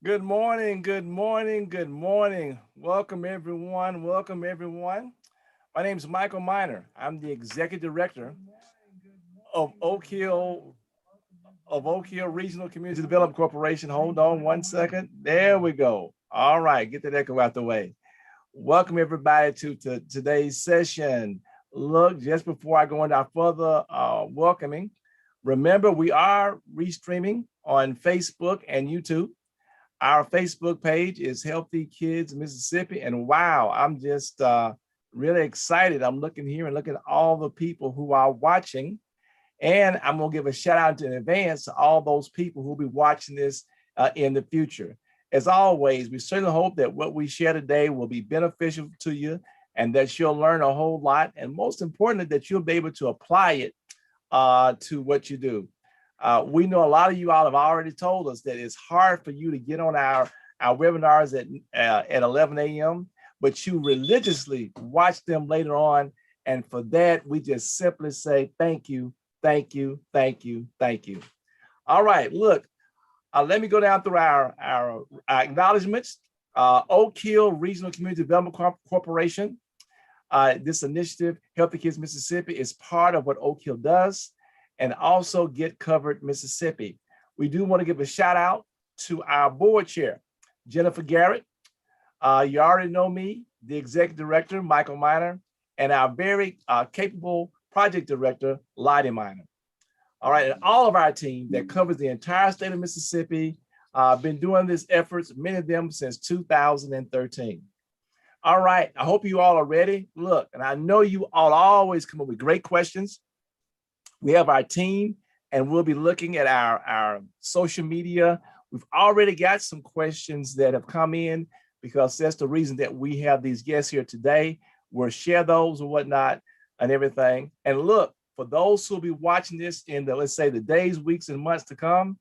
Good morning, good morning, good morning. Welcome everyone, welcome everyone. My name is Michael Miner. I'm the Executive Director of Oak Hill Regional Community Development Corporation. Hold on one second. There we go. All right, get that echo out the way. Welcome everybody to today's session. Look, just before I go into our further welcoming, remember we are restreaming on Facebook and YouTube. Our Facebook page is Healthy Kids Mississippi. And wow, I'm just really excited. I'm looking here and looking at all the people who are watching. And I'm going to give a shout out in advance to all those people who will be watching this in the future. As always, we certainly hope that what we share today will be beneficial to you and that you'll learn a whole lot. And most importantly, that you'll be able to apply it to what you do. We know a lot of you all have already told us that it's hard for you to get on our webinars at 11 a.m., but you religiously watch them later on. And for that, we just simply say thank you, thank you, thank you, thank you. All right, look, let me go down through our acknowledgments. Oak Hill Regional Community Development Corporation. This initiative, Healthy Kids Mississippi, is part of what Oak Hill does, and also Get Covered Mississippi. We do want to give a shout out to our board chair, Jennifer Garrett. You already know me, the executive director, Michael Miner, and our very capable project director, Lottie Miner. All right, and all of our team that covers the entire state of Mississippi, been doing these efforts, many of them since 2013. All right, I hope you all are ready. Look, and I know you all always come up with great questions. We have our team, and we'll be looking at our social media. We've already got some questions that have come in because that's the reason that we have these guests here today. We'll share those and whatnot and everything. And look, for those who'll be watching this in the, let's say, the days, weeks, and months to come,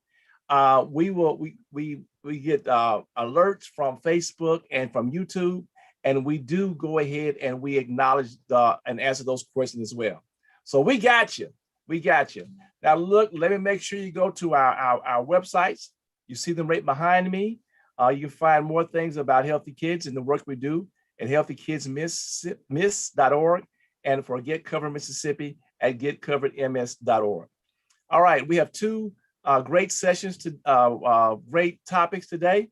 we get alerts from Facebook and from YouTube, and we do go ahead and we acknowledge and answer those questions as well. So we got you. We got you. Now look, let me make sure you go to our websites. You see them right behind me. You can find more things about Healthy Kids and the work we do at healthykidsmiss.org and for Get Covered Mississippi at getcoveredms.org. All right, we have two great sessions, great topics today,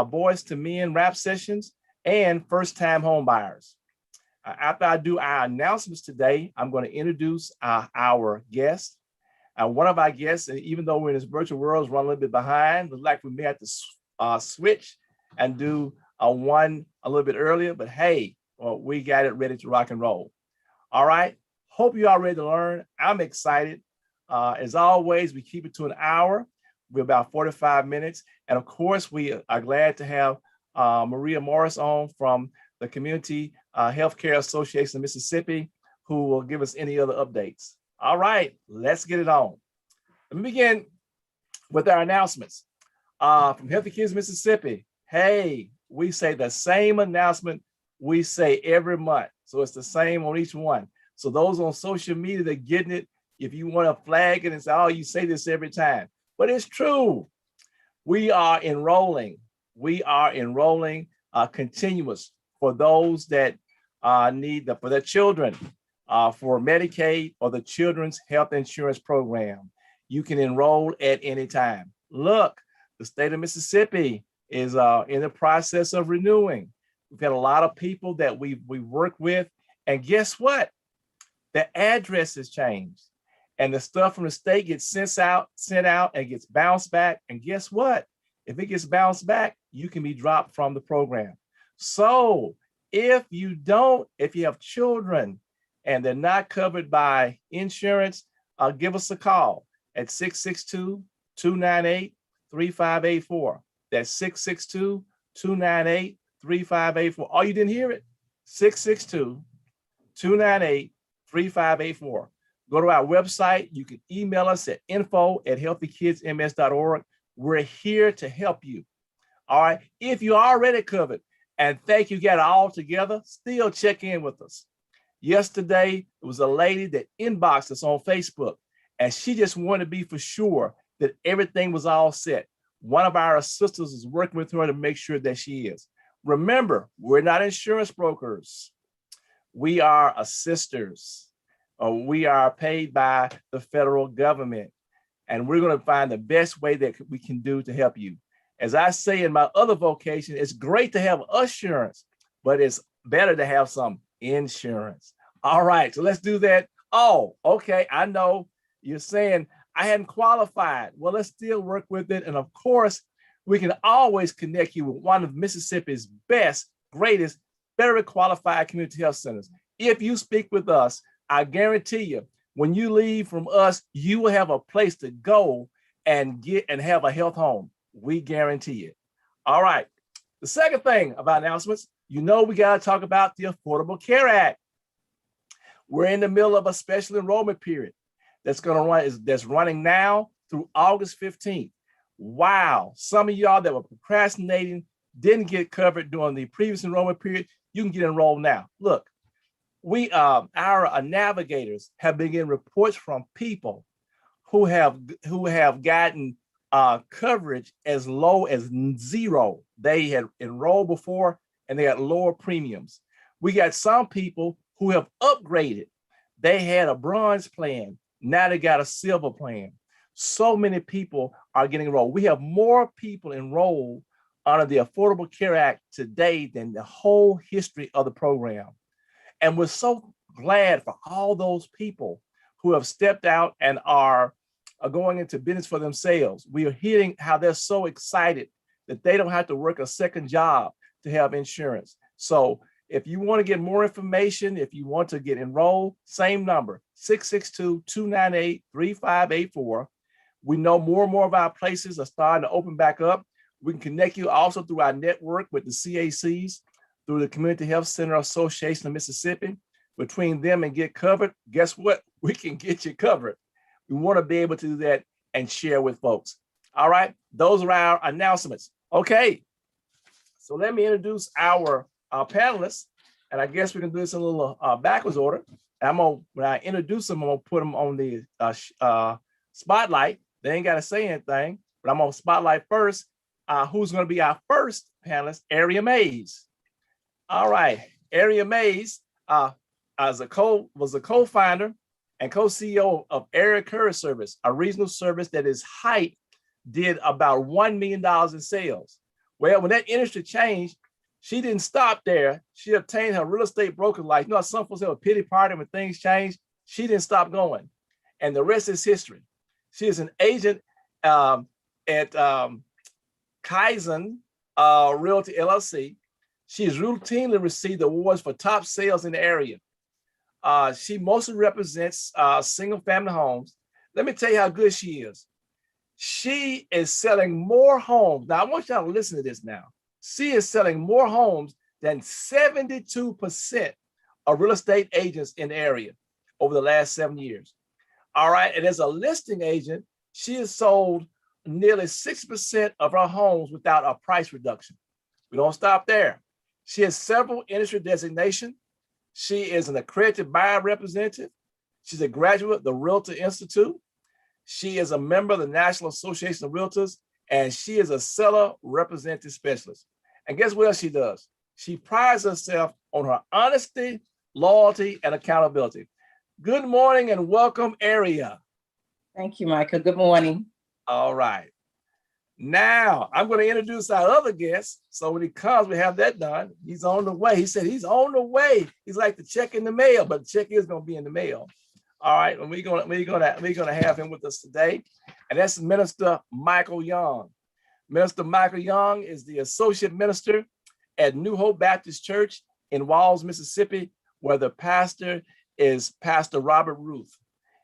boys to men rap sessions and first-time home buyers. After I do our announcements today, I'm going to introduce our guest. One of our guests, and even though we're in this virtual world, is running a little bit behind. Looks like we may have to switch and do one a little bit earlier, but hey, we got it ready to rock and roll. All right, hope you are ready to learn. I'm excited. As always, we keep it to an hour. We're about 45 minutes. And of course, we are glad to have Maria Morris on from the Community Healthcare Association of Mississippi, who will give us any other updates. All right, let's get it on. Let me begin with our announcements. From Healthy Kids Mississippi, hey, we say the same announcement we say every month. So it's the same on each one. So those on social media, they're getting it. If you want to flag it and say, oh, you say this every time. But it's true. We are enrolling. We are enrolling continuous for those that need for their children, for Medicaid or the Children's Health Insurance Program. You can enroll at any time. Look, the state of Mississippi is in the process of renewing. We've got a lot of people that we work with, and guess what? The address has changed, and the stuff from the state gets sent out and gets bounced back. And guess what? If it gets bounced back, you can be dropped from the program. So if you have children and they're not covered by insurance, give us a call at 662-298-3584. That's 662-298-3584. Oh, you didn't hear it? 662-298-3584. Go to our website. You can email us at info@healthykidsms.org. We're here to help you. All right. If you're already covered and think you got it all together, still check in with us. Yesterday, it was a lady that inboxed us on Facebook, and she just wanted to be for sure that everything was all set. One of our assistants is working with her to make sure that she is. Remember, we're not insurance brokers. We are assisters. We are paid by the federal government, and we're going to find the best way that we can do to help you. As I say in my other vocation, it's great to have assurance, but it's better to have some insurance. All right, so let's do that. Oh, okay, I know you're saying I hadn't qualified. Well, let's still work with it. And of course, we can always connect you with one of Mississippi's best, greatest, better qualified community health centers. If you speak with us, I guarantee you, when you leave from us, you will have a place to go and have a health home. We guarantee it. All right. The second thing about announcements, we got to talk about the Affordable Care Act. We're in the middle of a special enrollment period that's running now through August 15th. Wow. Some of y'all that were procrastinating, didn't get covered during the previous enrollment period, you can get enrolled now. Look, our navigators have been getting reports from people who have gotten coverage as low as zero. They had enrolled before and they got lower premiums. We got some people who have upgraded. They had a bronze plan. Now they got a silver plan. So many people are getting enrolled. We have more people enrolled under the Affordable Care Act today than the whole history of the program. And we're so glad for all those people who have stepped out and are are going into business for themselves. We are hearing how they're so excited that they don't have to work a second job to have insurance. So if you want to get more information, if you want to get enrolled, same number, 662-298-3584. We know more and more of our places are starting to open back up. We can connect you also through our network with the CACs, through the Community Health Center Association of Mississippi. Between them and get covered, guess what? We can get you covered. We want to be able to do that and share with folks. All right, those are our announcements. Okay, so let me introduce our panelists, and I guess we can do this in a little backwards order. When I introduce them, I'm gonna put them on the spotlight. They ain't gotta say anything, but I'm gonna spotlight first. Who's gonna be our first panelist? Area Mays. All right, Area Mays was a co-founder and co-CEO of Area Courier Service, a regional service that its height did about $1 million in sales. Well, when that industry changed, she didn't stop there. She obtained her real estate broker license. You know, some folks have a pity party when things change. She didn't stop going. And the rest is history. She is an agent at Kaizen Realty LLC. She has routinely received awards for top sales in the area. She mostly represents single family homes. Let me tell you how good she is. She is selling more homes. Now, I want y'all to listen to this now. She is selling more homes than 72% of real estate agents in the area over the last 7 years. All right, and as a listing agent, she has sold nearly 6% of her homes without a price reduction. We don't stop there. She has several industry designations. She is an accredited buyer representative. She's a graduate of the Realtor Institute. She is a member of the National Association of Realtors, and she is a seller representative specialist. And guess what else she does? She prides herself on her honesty, loyalty, and accountability. Good morning and welcome, Area. Thank you, Michael. Good morning. All right. Now, I'm going to introduce our other guest. So when he comes, we have that done. He's on the way. He said he's on the way. He's like the check in the mail, but the check is going to be in the mail. All right, and we're gonna have him with us today, and that's Minister Michael Young. Minister Michael Young is the associate minister at New Hope Baptist Church in Walls, Mississippi, where the pastor is Pastor Robert Ruth.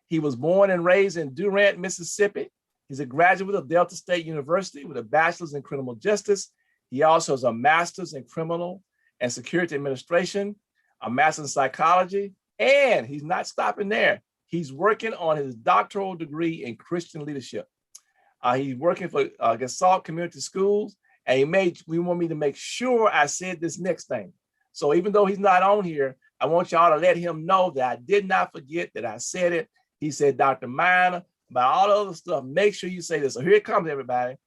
He was born and raised in Durant, Mississippi. He's a graduate of Delta State University with a bachelor's in criminal justice. He also has a master's in criminal and security administration, a master's in psychology, and he's not stopping there. He's working on his doctoral degree in Christian leadership. He's working for Garrott Community Schools, and we want me to make sure I said this next thing. So even though he's not on here, I want y'all to let him know that I did not forget that I said it. He said, Dr. Minor, about all the other stuff, make sure you say this. So here it comes, everybody.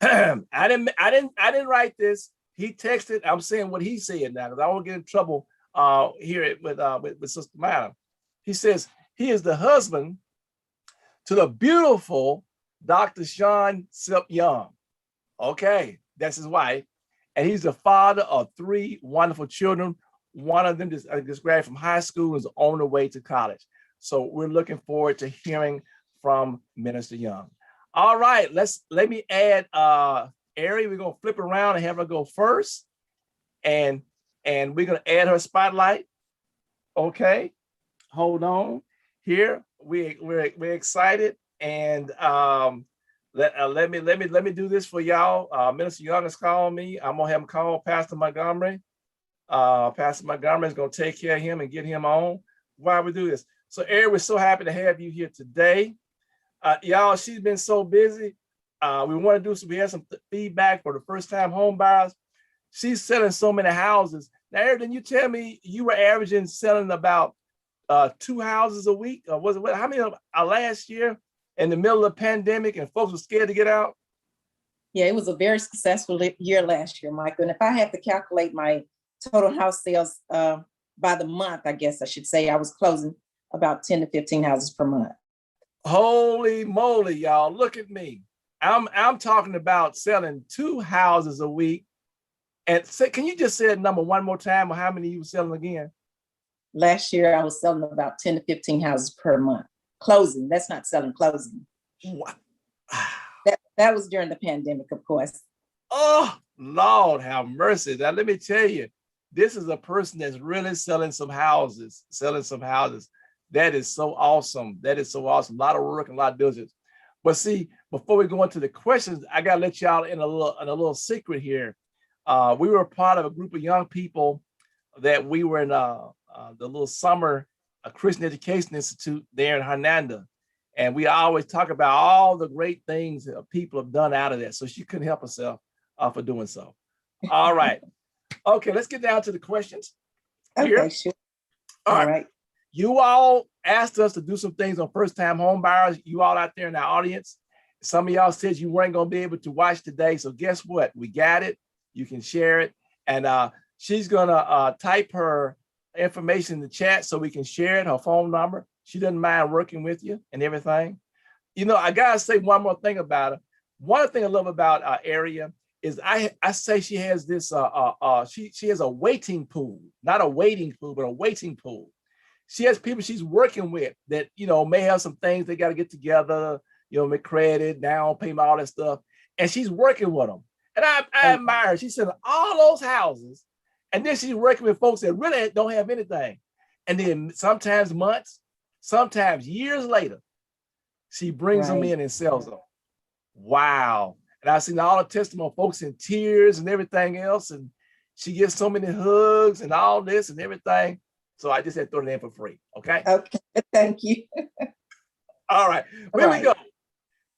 I didn't write this. He texted. I'm saying what he said now because I won't get in trouble here with Sister Minor. He says he is the husband to the beautiful Dr. Sean Sip Young. Okay, that's his wife. And he's the father of 3 wonderful children. One of them just graduated from high school and is on the way to college. So we're looking forward to hearing from Minister Young. All right, let me add Ari. We're gonna flip around and have her go first. And we're gonna add her spotlight. Okay, hold on. Here we're excited, and let me do this for y'all. Minister Young is calling me. I'm gonna have him call Pastor Montgomery. Pastor Montgomery is gonna take care of him and get him on while we do this. So, Ari, we're so happy to have you here today. Y'all, she's been so busy. We want to do some. We have some feedback for the first-time home buyers. She's selling so many houses. Now, Ari, didn't you tell me you were averaging selling about 2 houses a week? Or was it how many last year in the middle of the pandemic and folks were scared to get out? Yeah, it was a very successful year last year, Michael. And if I have to calculate my total house sales by the month, I guess I should say I was closing about 10 to 15 houses per month. Holy moly, y'all, look at me. I'm talking about selling 2 houses a week. And can you just say that number one more time, or how many you were selling again? Last year, I was selling about 10 to 15 houses per month. Closing, that's not selling, closing. Wow. That was during the pandemic, of course. Oh, Lord, have mercy. Now, let me tell you, this is a person that's really selling some houses, That is so awesome. That is so awesome. A lot of work and a lot of diligence. But see, before we go into the questions, I got to let y'all in a little secret here. We were part of a group of young people that we were in the little summer Christian Education Institute there in Hernando. And we always talk about all the great things that people have done out of that. So she couldn't help herself for doing so. All right. Okay, let's get down to the questions. Here. Okay, sure. All right. You all asked us to do some things on first-time home buyers. You all out there in our audience. Some of y'all said you weren't going to be able to watch today. So guess what? We got it. You can share it. And she's going to type her information in the chat so we can share it, her phone number. She doesn't mind working with you and everything. You know, I got to say one more thing about her. One thing I love about Area is I say she has this, she has a waiting pool, not a waiting pool, but a waiting pool. She has people she's working with that, you know, may have some things they got to get together, you know, make credit, down payment, all that stuff. And she's working with them. And I admire her. She's selling all those houses. And then she's working with folks that really don't have anything. And then sometimes months, sometimes years later, she brings them in and sells them. Wow. And I've seen all the testimony, folks in tears and everything else. And she gets so many hugs and all this and everything. So I just had to throw it in for free. Okay. Okay. Thank you. All right. Here we go.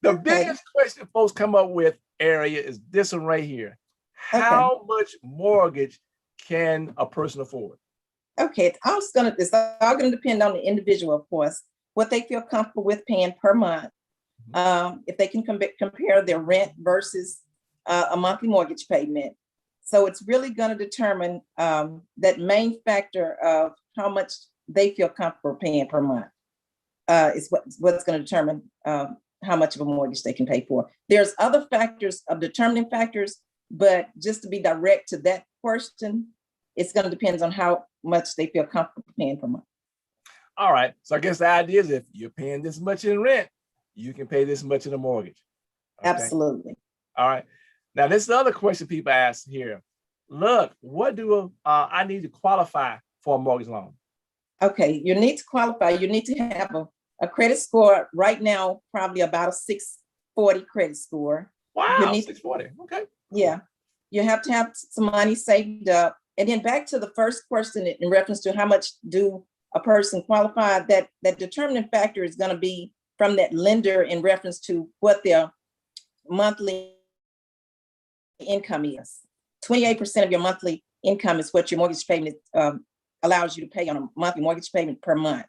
The biggest question folks come up with, Area, is this one right here. How much mortgage can a person afford? Okay. It's all going to depend on the individual, of course, what they feel comfortable with paying per month. If they can compare their rent versus a monthly mortgage payment. So it's really going to determine that main factor of how much they feel comfortable paying per month is what's going to determine how much of a mortgage they can pay for. There's other factors of determining factors, but just to be direct to that question, it's going to depend on how much they feel comfortable paying per month. All right. So I guess the idea is if you're paying this much in rent, you can pay this much in a mortgage. Okay? Absolutely. All right. Now, this is the other question people ask here. Look, what do I need to qualify for a mortgage loan? Okay, you need to qualify. You need to have a credit score right now, probably about a 640 credit score. Wow, 640. Okay. Yeah. You have to have some money saved up. And then back to the first question in reference to how much do a person qualify, that determining factor is going to be from that lender in reference to what their monthly income is. 28% of your monthly income is what your mortgage payment allows you to pay on a monthly mortgage payment per month.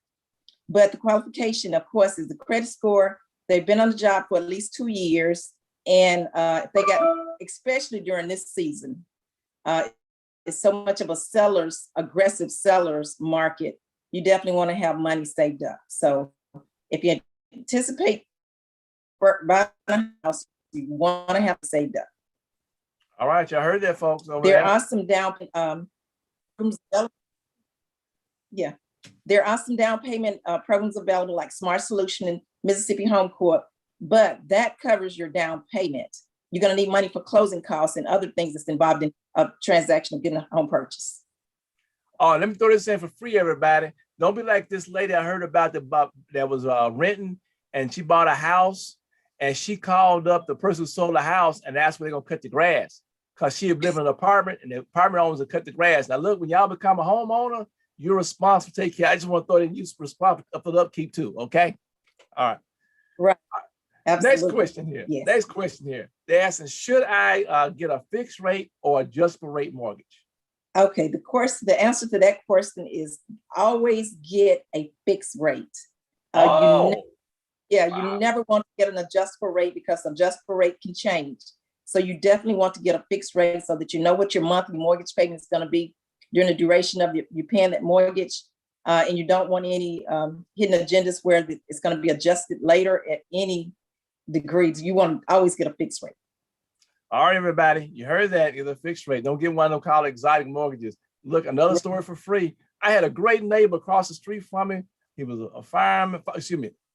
But the qualification, of course, is the credit score. They've been on the job for at least 2 years. And if they got, especially during this season, it's so much of a aggressive seller's market. You definitely want to have money saved up. So if you anticipate buying a house, you want to have it saved up. All right, y'all heard that, folks. There are some down payment programs available, like Smart Solution and Mississippi Home Court, but that covers your down payment. You're going to need money for closing costs and other things that's involved in a transaction of getting a home purchase. Oh, let me throw this in for free, everybody. Don't be like this lady I heard about that was renting, and she bought a house, and she called up the person who sold the house and asked where they're going to cut the grass, because she had lived in an apartment, and the apartment owners would cut the grass. Now, look, when y'all become a homeowner, you're responsible to take care. I just want to throw it in, you're responsible for the upkeep too, okay? All right. Right. Absolutely. Next question here. Yes. Next question here. They're asking, should I get a fixed rate or adjustable rate mortgage? Okay, the answer to that question is always get a fixed rate. You never want to get an adjustable rate, because adjustable rate can change. So you definitely want to get a fixed rate so that you know what your monthly mortgage payment is going to be during the duration of you paying that mortgage. And you don't want any hidden agendas where it's going to be adjusted later at any degrees. You want to always get a fixed rate. All right, everybody, you heard that. Get a fixed rate. Don't get one of them called exotic mortgages. Look, another story for free. I had a great neighbor across the street from me. He was a fireman,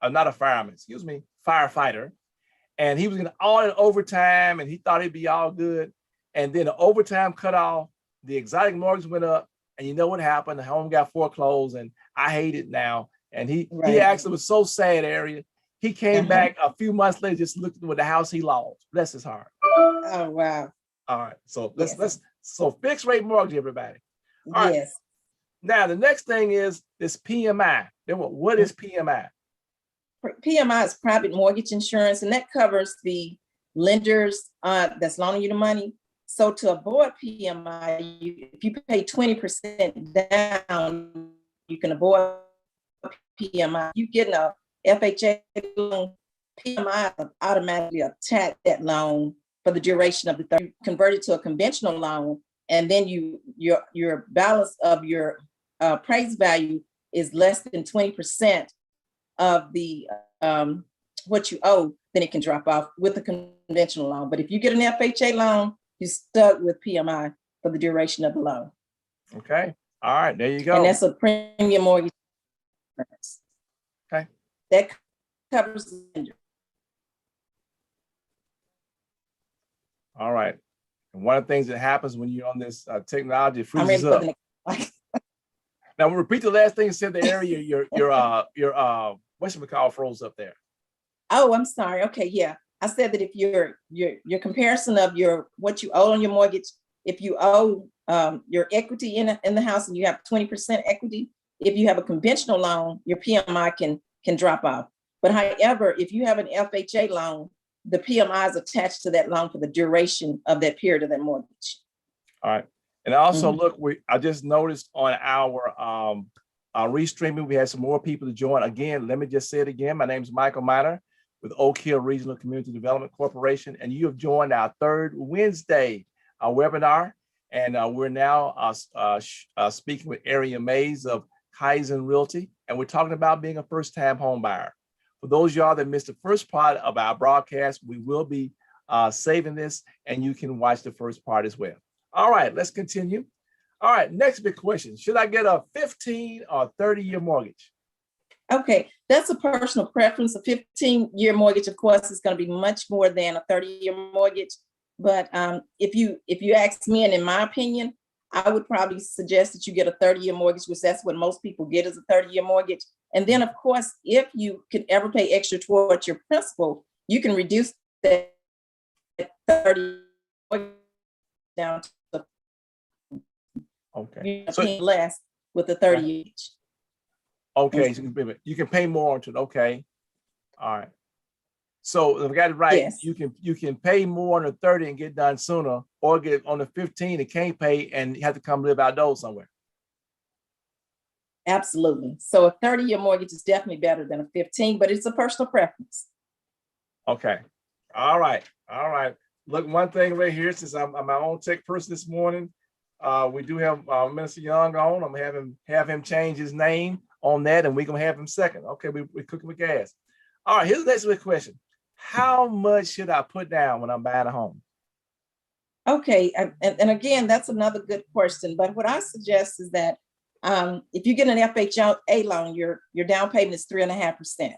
not a fireman, firefighter, and he was getting all in overtime, and he thought it'd be all good. And then the overtime cut off, the exotic mortgage went up, and you know what happened? The home got foreclosed, and I hate it now. And he actually was so sad, area. He came back a few months later, just looked with the house he lost. Bless his heart. Oh, wow. All right. So so fixed rate mortgage, everybody. All right. Yes. Now, the next thing is this PMI. What is PMI? PMI is private mortgage insurance, and that covers the lenders that's loaning you the money. So to avoid PMI, if you pay 20% down, you can avoid PMI. You get a FHA loan, PMI automatically attach that loan for the duration of the 30. Convert it to a conventional loan, and then your balance of your appraised value is less than 20% of the what you owe, then it can drop off with a conventional loan. But if you get an FHA loan, you're stuck with PMI for the duration of the loan. Okay. All right. There you go. And that's a premium mortgage insurance. Okay. That covers the lender. All right. And one of the things that happens when you're on this technology, it freezes up. Now, we'll repeat the last thing you said. The area your whatchamacallit froze up there. Oh, I'm sorry. Okay, yeah. I said that if your comparison of what you owe on your mortgage, if you owe your equity in the house and you have 20% equity, if you have a conventional loan, your PMI can drop off. But however, if you have an FHA loan, the PMI is attached to that loan for the duration of that period of that mortgage. All right. And also, look, I just noticed on our restreaming, we had some more people to join. Again, let me just say it again. My name is Michael Miner with Oak Hill Regional Community Development Corporation, and you have joined our third Wednesday webinar. And we're now speaking with Area Mays of Kaizen Realty, and we're talking about being a first-time home buyer. For those of y'all that missed the first part of our broadcast, we will be saving this, and you can watch the first part as well. All right, let's continue. All right, next big question. Should I get a 15 or 30-year mortgage? Okay, that's a personal preference. A 15-year mortgage, of course, is going to be much more than a 30-year mortgage. But if you ask me, and in my opinion, I would probably suggest that you get a 30-year mortgage, which that's what most people get is a 30-year mortgage. And then, of course, if you could ever pay extra towards your principal, you can reduce that 30 down to so less with the 30 years. Okay, so you can pay more onto it. Okay, all right. So if I got it right, yes. You can pay more on the 30 and get done sooner, or get on the 15 and can't pay and you have to come live outdoors somewhere. Absolutely. So a 30-year mortgage is definitely better than a 15, but it's a personal preference. Okay. All right. All right. Look, one thing right here, since I'm my own tech person this morning, we do have Minister Young on. I'm gonna have him change his name on that, and we're gonna have him second. Okay, we're cooking with gas. All right, here's the next question. How much should I put down when I'm buying a home? Okay, and again, that's another good question. But what I suggest is that if you get an FHA loan, your down payment is 3.5%.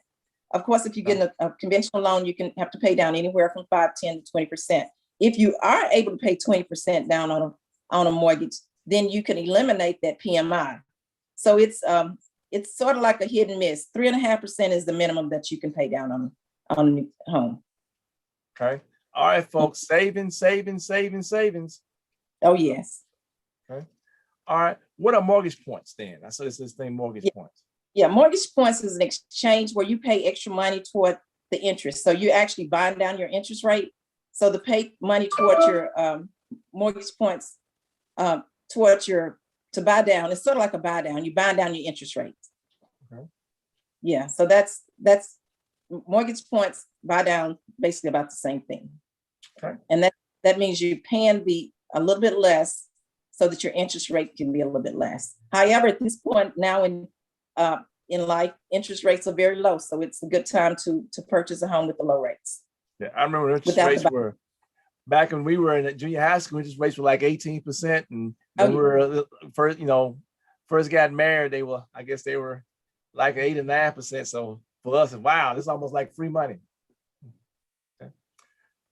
Of course, if you get a conventional loan, you can have to pay down anywhere from 5, 10 to 20%. If you are able to pay 20% down on a mortgage, then you can eliminate that PMI. So it's sort of like a hit and miss. 3.5% is the minimum that you can pay down on a home. Okay. All right, folks. Savings. Oh, yes. Okay. All right. What are mortgage points then? I saw this thing, mortgage points. Yeah, mortgage points is an exchange where you pay extra money toward the interest. So you're actually buying down your interest rate. So to pay money towards your mortgage points to buy down, it's sort of like a buy down. You buy down your interest rates. Okay. Yeah, so that's mortgage points, buy down, basically about the same thing. Okay. And that means you're paying a little bit less so that your interest rate can be a little bit less. However, at this point now in life, interest rates are very low. So it's a good time to purchase a home with the low rates. Yeah, I remember interest rates were, back when we were in junior high school, interest rates were like 18%. And when we were first got married, I guess they were like 8 or 9%. So for us, wow, this is almost like free money.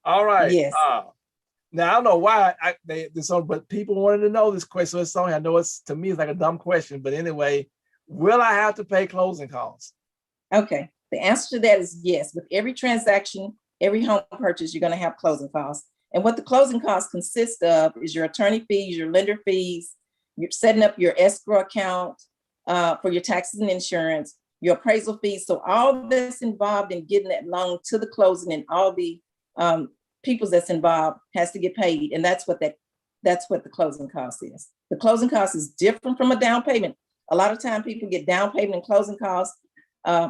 All right. Yes. Now I don't know why this on, but people wanted to know this question. So it's only, I know it's, to me, it's like a dumb question, but anyway, will I have to pay closing costs? Okay. The answer to that is yes. With every transaction, every home purchase, you're going to have closing costs. And what the closing costs consist of is your attorney fees, your lender fees, you're setting up your escrow account for your taxes and insurance, your appraisal fees. So all that's involved in getting that loan to the closing, and all the people that's involved has to get paid. And that's what the closing cost is. The closing cost is different from a down payment. A lot of time people get down payment and closing costs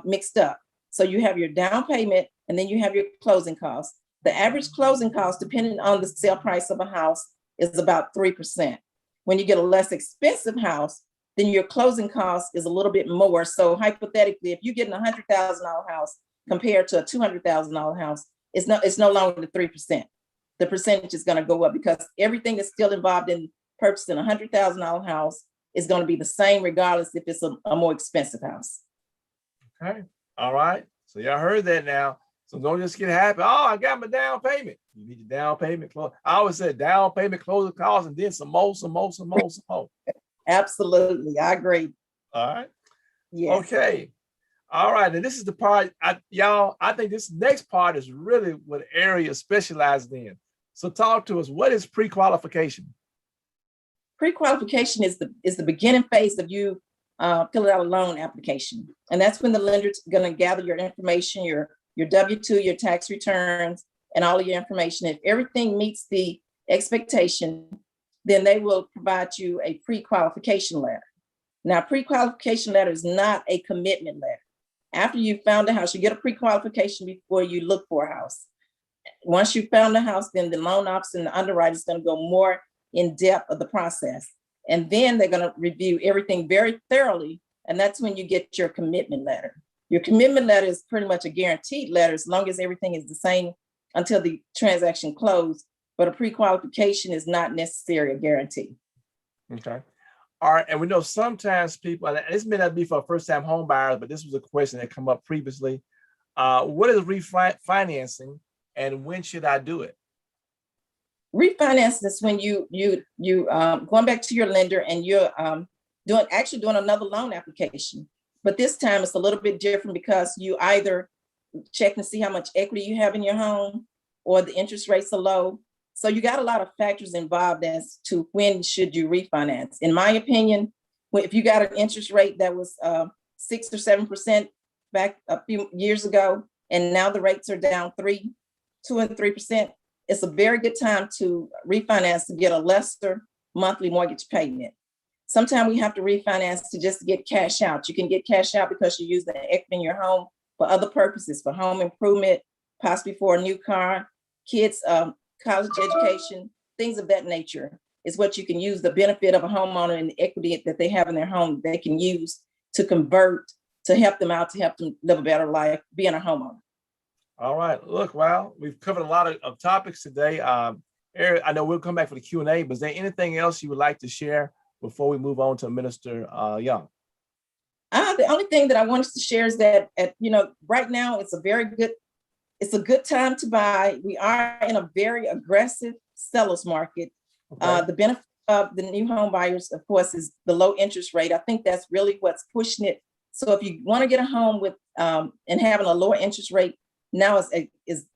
mixed up. So you have your down payment and then you have your closing costs. The average closing cost, depending on the sale price of a house, is about 3%. When you get a less expensive house, then your closing cost is a little bit more. So hypothetically, if you're getting a $100,000 house compared to a $200,000 house, it's no longer the 3%. The percentage is going to go up because everything that's still involved in purchasing a $100,000 house is going to be the same regardless if it's a more expensive house. Okay. All right. So y'all heard that now. So don't just get happy. Oh, I got my down payment. You need your down payment. I always said down payment, closing costs, and then some more. Absolutely. I agree. All right. Yes. Okay. All right. And this is the part, I think this next part is really what area specialized in. So talk to us. What is pre-qualification? Pre-qualification is the beginning phase of you filling out a loan application. And that's when the lender's going to gather your information, your W-2, your tax returns, and all of your information. If everything meets the expectation, then they will provide you a pre-qualification letter. Now, pre-qualification letter is not a commitment letter. After you found a house, you get a pre-qualification before you look for a house. Once you found a house, then the loan officer and the underwriter is going to go more in depth of the process. And then they're going to review everything very thoroughly. And that's when you get your commitment letter. Your commitment letter is pretty much a guaranteed letter as long as everything is the same until the transaction closed. But a pre-qualification is not necessarily a guarantee. Okay. All right. And we know sometimes people, and this may not be for first-time home buyers, but this was a question that come up previously. What is refinancing and when should I do it? Refinance is when you going back to your lender and you're doing another loan application. But this time it's a little bit different because you either check and see how much equity you have in your home or the interest rates are low. So you got a lot of factors involved as to when should you refinance. In my opinion, if you got an interest rate that was 6 or 7% back a few years ago, and now the rates are down 2 and 3%, it's a very good time to refinance to get a lesser monthly mortgage payment. Sometimes we have to refinance to just get cash out. You can get cash out because you use the equity in your home for other purposes, for home improvement, possibly for a new car, kids' college education, things of that nature is what you can use the benefit of a homeowner and the equity that they have in their home they can use to convert, to help them out, to help them live a better life, being a homeowner. All right. Look, well, we've covered a lot of topics today. Eric, I know we'll come back for the Q&A, but is there anything else you would like to share before we move on to Minister Young? The only thing that I wanted to share is that right now it's a good time to buy. We are in a very aggressive seller's market. Okay. The benefit of the new home buyers, of course, is the low interest rate. I think that's really what's pushing it. So if you want to get a home with and having a lower interest rate, now is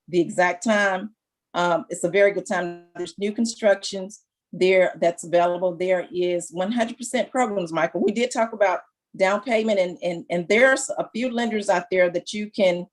the exact time. It's a very good time. There's new constructions there that's available. There is 100% programs, Michael. We did talk about down payment, and there's a few lenders out there that you can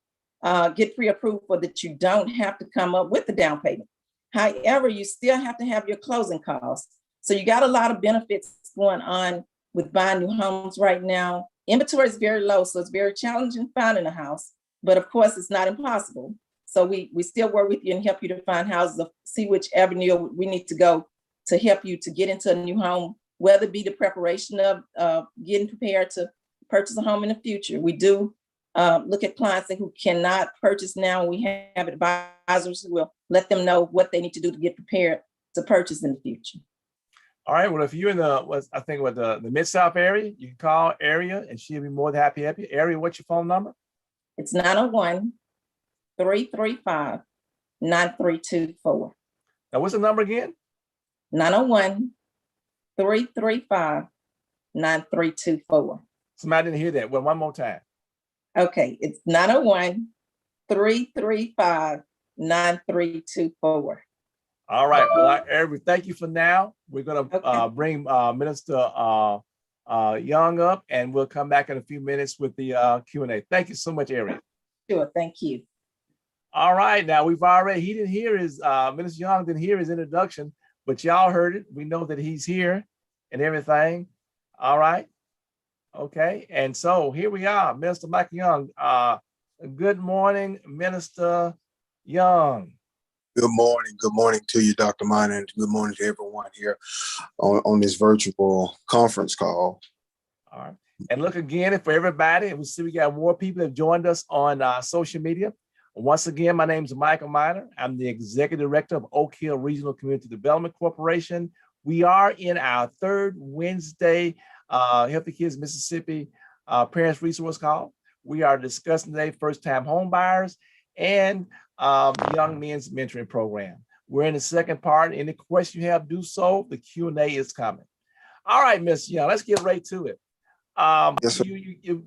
get pre-approved for, that you don't have to come up with the down payment. However, you still have to have your closing costs. So you got a lot of benefits going on with buying new homes right now. Inventory is very low, so it's very challenging finding a house, but of course it's not impossible. So we still work with you and help you to find houses, see which avenue we need to go to help you to get into a new home, whether it be the preparation of getting prepared to purchase a home in the future. We do look at clients who cannot purchase now. We have advisors who will let them know what they need to do to get prepared to purchase in the future. All right. Well, if you're in the Mid-South area, you can call Area and she'll be more than happy to help you. Area, what's your phone number? It's 901-335-5385. 9324. Now, what's the number again? 901-335-9324. Somebody didn't hear that. Well, one more time. Okay, it's 901-335-9324. All right. Well, Eric, thank you for now. We're going to Okay. bring Minister Young up, and we'll come back in a few minutes with the Q&A. Thank you so much, Eric. Sure, thank you. All right. Now, he didn't hear his, Minister Young didn't hear his introduction, but y'all heard it. We know that he's here and everything. All right. Okay. And so here we are, Minister Michael Young. Good morning, Minister Young. Good morning. Good morning to you, Dr. Minor, and good morning to everyone here on this virtual conference call. All right. And look again for everybody. We see we got more people that have joined us on social media. Once again, my name is Michael Minor. I'm the Executive Director of Oak Hill Regional Community Development Corporation. We are in our third Wednesday Healthy Kids Mississippi Parents Resource Call. We are discussing today first-time home buyers and Young Men's Mentoring Program. We're in the second part. Any question you have, do so. The Q&A is coming. All right, Miss Young, let's get right to it. Yes, sir.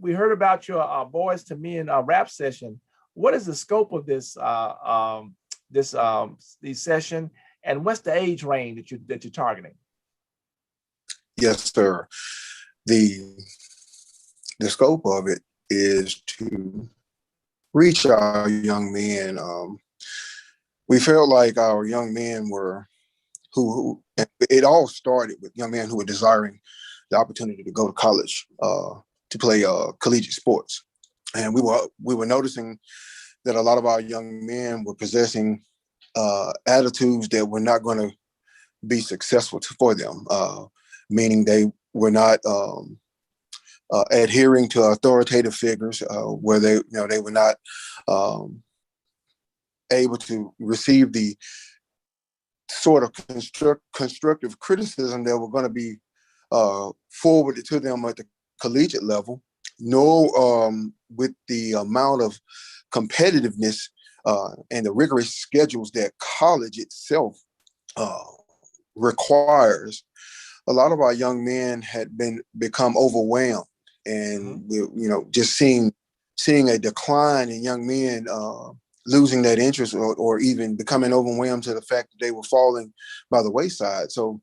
We heard about your Boys to Men rap session. What is the scope of this session, and what's the age range that you're targeting? Yes, sir. The scope of it is to reach our young men. We felt like our young men were who it all started with young men who were desiring the opportunity to go to college to play collegiate sports, and we were noticing that a lot of our young men were possessing attitudes that were not going to be successful for them, meaning they were not adhering to authoritative figures, where they were not able to receive the sort of constructive criticism that were going to be forwarded to them at the collegiate level, nor with the amount of competitiveness and the rigorous schedules that college itself requires. A lot of our young men had become overwhelmed, and just seeing a decline in young men losing that interest or even becoming overwhelmed to the fact that they were falling by the wayside. So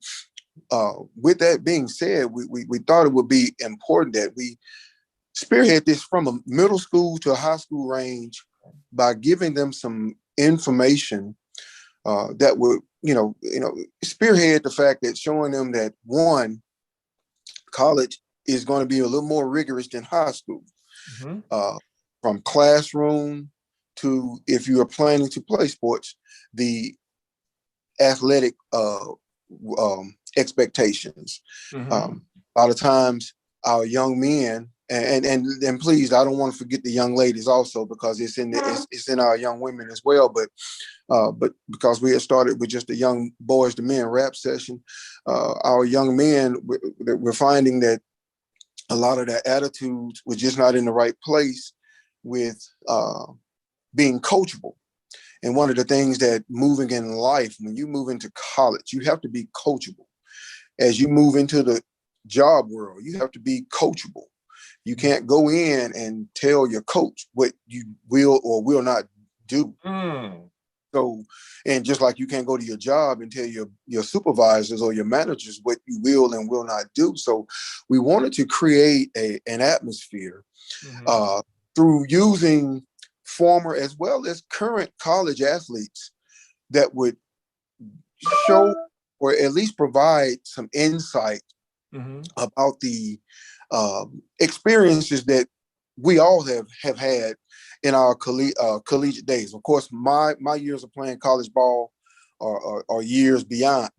with that being said, we thought it would be important that we spearhead this from a middle school to a high school range by giving them some information that would, spearhead the fact that showing them that, one, college is going to be a little more rigorous than high school, from classroom to, if you are planning to play sports, the athletic expectations. A lot of times our young men, and please, I don't want to forget the young ladies also, because it's in our young women as well, but because we had started with just a young Boys to Men rap session, our young men, we're finding that a lot of their attitudes were just not in the right place with being coachable. And one of the things that moving in life, when you move into college, you have to be coachable. As you move into the job world, you have to be coachable. You can't go in and tell your coach what you will or will not do. So, and just like you can't go to your job and tell your supervisors or your managers what you will and will not do. So we wanted to create an atmosphere through using former as well as current college athletes that would show or at least provide some insight about the experiences that we all have had in our collegiate days. Of course, my years of playing college ball are years behind.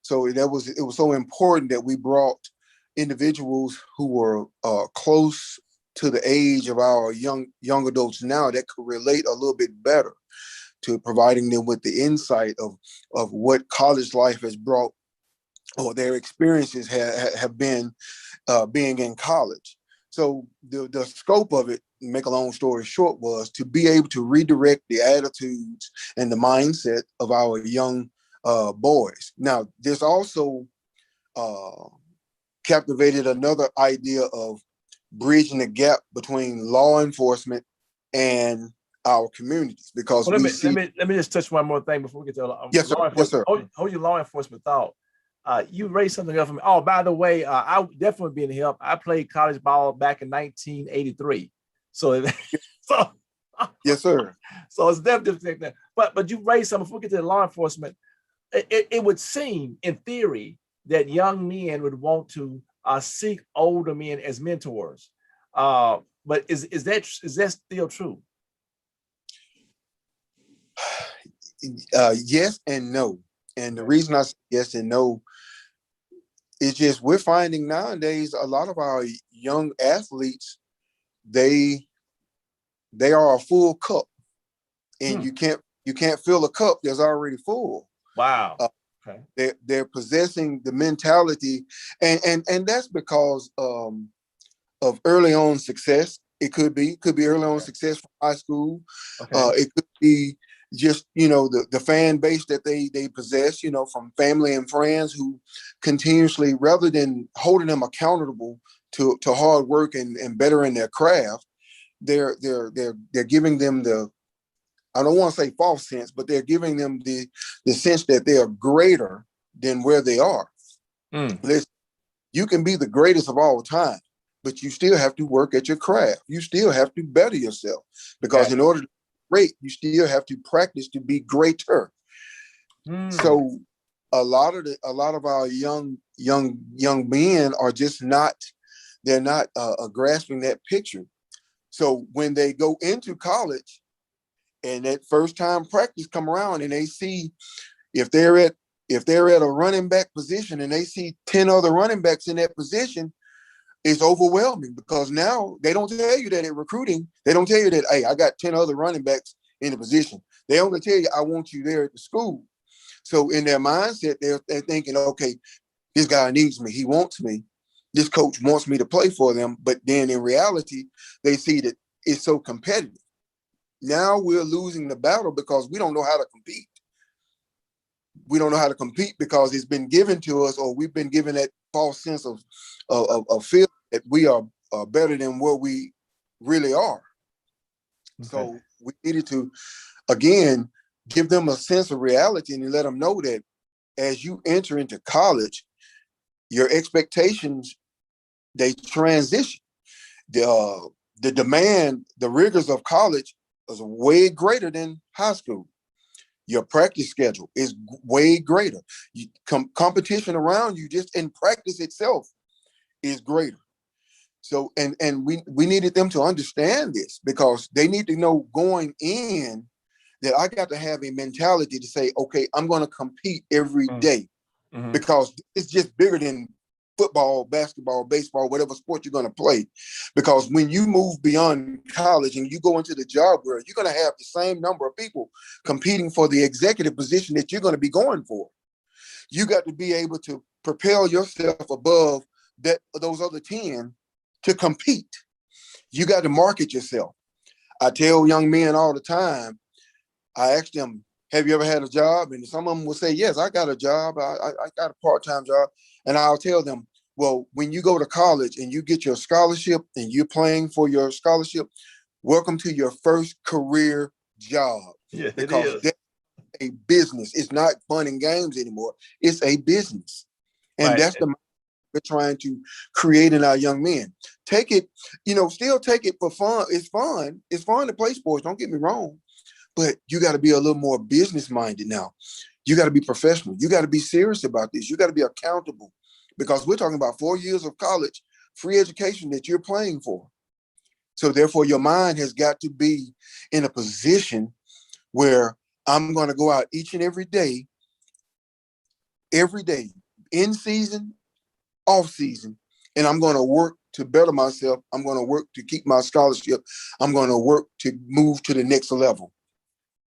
So it was so important that we brought individuals who were close to the age of our young adults now that could relate a little bit better to providing them with the insight of what college life has brought, or their experiences have been being in college. So the scope of it, make a long story short, was to be able to redirect the attitudes and the mindset of our young boys. Now, there's also captivated another idea of bridging the gap between law enforcement and our communities, because Well, we see. let me just touch one more thing before we get to Yes, sir. law Yes, enforcement. sir. Hold your law enforcement thought. You raised something up for me. Oh, by the way, I would definitely be in help. I played college ball back in 1983. So, so, Yes, sir. so it's definitely. But you raised something. Before we get to the law enforcement, it would seem, in theory, that young men would want to seek older men as mentors. But is that still true? Yes and no. And the reason I say yes and no is just we're finding nowadays a lot of our young athletes, they are a full cup, and you can't fill a cup that's already full. Wow. Okay. They're possessing the mentality, and that's because of early on success. It could be early on success from high school. Okay. It could be just, the fan base that they possess, from family and friends who continuously, rather than holding them accountable to hard work and bettering their craft, they're giving them I don't want to say false sense, but they're giving them the sense that they are greater than where they are. Listen, you can be the greatest of all time, but you still have to work at your craft. You still have to better yourself, because in order to be great, you still have to practice to be greater. So a lot of our young men are just not, they're not grasping that picture. So when they go into college and that first time practice come around, and they see, if they're at a running back position and they see 10 other running backs in that position, it's overwhelming, because now they don't tell you that in recruiting. They don't tell you that, hey, I got 10 other running backs in the position. They only tell you, I want you there at the school. So in their mindset, they're thinking, okay, this guy needs me. He wants me. This coach wants me to play for them. But then in reality, they see that it's so competitive. Now we're losing the battle because we don't know how to compete. We don't know how to compete because it's been given to us, or we've been given that false sense of feeling that we are better than what we really are. Okay. So we needed to, again, give them a sense of reality and let them know that as you enter into college, your expectations, they transition. The demand, the rigors of college is way greater than high school. Your practice schedule is way greater. Competition around you, just in practice itself, is greater. So, and we needed them to understand this, because they need to know going in that I got to have a mentality to say, okay, I'm going to compete every day, because it's just bigger than football, basketball, baseball, whatever sport you're going to play. Because when you move beyond college and you go into the job world, you're going to have the same number of people competing for the executive position that you're going to be going for. You got to be able to propel yourself above those other 10 to compete. You got to market yourself. I tell young men all the time, I ask them, have you ever had a job? And some of them will say, yes, I got a job. I got a part-time job. And I'll tell them, well, when you go to college and you get your scholarship and you're playing for your scholarship, welcome to your first career job. Yeah, because that's a business. It's not fun and games anymore. It's a business. And that's the we're trying to create in our young men. Take it, still take it for fun. It's fun. It's fun to play sports. Don't get me wrong. But you got to be a little more business minded now. You got to be professional. You got to be serious about this. You got to be accountable, because we're talking about 4 years of college, free education that you're playing for. So therefore, your mind has got to be in a position where I'm going to go out each and every day, in season, off season, and I'm going to work to better myself. I'm going to work to keep my scholarship. I'm going to work to move to the next level.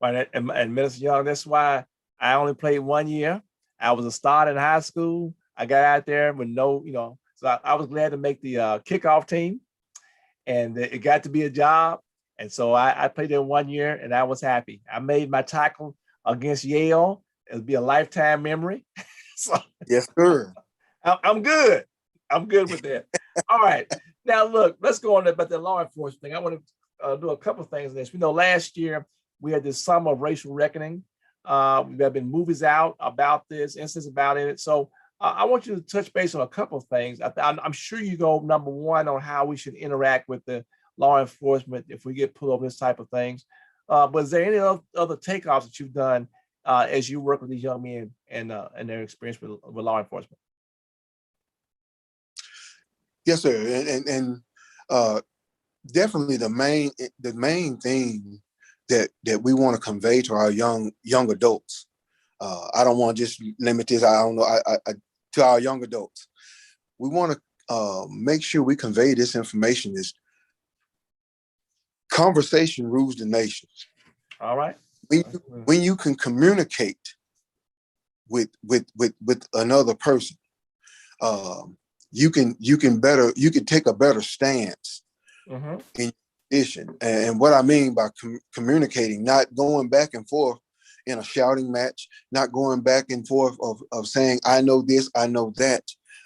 Right. And Minister Young, that's why I only played 1 year. I was a starter in high school. I got out there with so I was glad to make the kickoff team. and it got to be a job. And so I played there 1 year, and I was happy. I made my tackle against Yale. It'll be a lifetime memory. So Yes, sir. I'm good. I'm good with that. All right. Now, look, let's go on about the law enforcement thing. I want to do a couple of things in this. We know last year we had this summer of racial reckoning. There have been movies out about this, instances about it. So I want you to touch base on a couple of things. I'm sure you go number one on how we should interact with the law enforcement if we get pulled over this type of things. But is there any other takeoffs that you've done as you work with these young men and their experience with law enforcement? Yes, sir. And definitely the main thing that we want to convey to our young adults. I don't want to just limit this. I don't know. I to our young adults, we want to make sure we convey this information. Is conversation rules the nation. All right. When you can communicate with another person, you can take a better stance in your position. And what I mean by communicating, not going back and forth in a shouting match, not going back and forth of saying, I know this, I know that,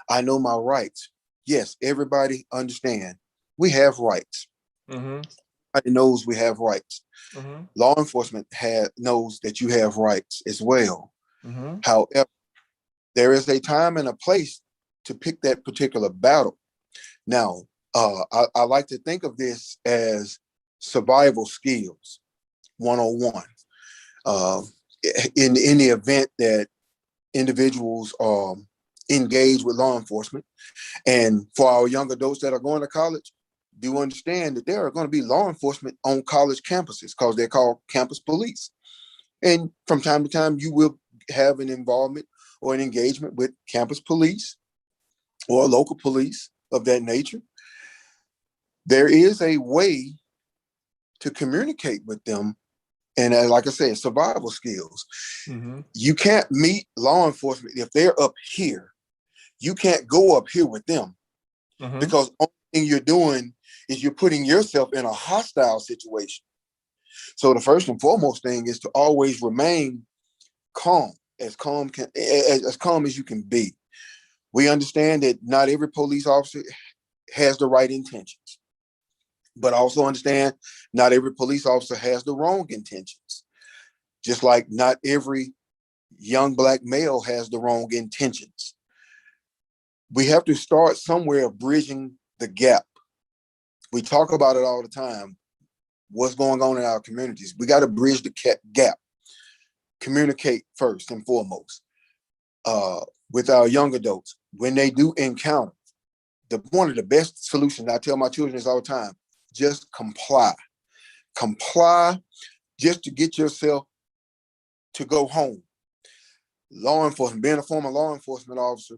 I know my rights. Yes, everybody understand we have rights. Everybody knows we have rights. Law enforcement knows that you have rights as well. However, there is a time and a place to pick that particular battle. Now, I like to think of this as survival skills 101. In the event that individuals engage with law enforcement, and for our young adults that are going to college, do understand that there are going to be law enforcement on college campuses because they're called campus police. And from time to time, you will have an involvement or an engagement with campus police or local police of that nature. There is a way to communicate with them. And like I said, survival skills. You can't meet law enforcement if they're up here. You can't go up here with them because the only thing you're doing is you're putting yourself in a hostile situation. So the first and foremost thing is to always remain calm, as calm as you can be. We understand that not every police officer has the right intentions, but also understand not every police officer has the wrong intentions. Just like not every young Black male has the wrong intentions. We have to start somewhere bridging the gap. We talk about it all the time. What's going on in our communities? We got to bridge the gap. Communicate first and foremost with our young adults. When they do encounter, one of the best solutions I tell my children is all the time, just comply. Comply just to get yourself to go home. Law enforcement, being a former law enforcement officer,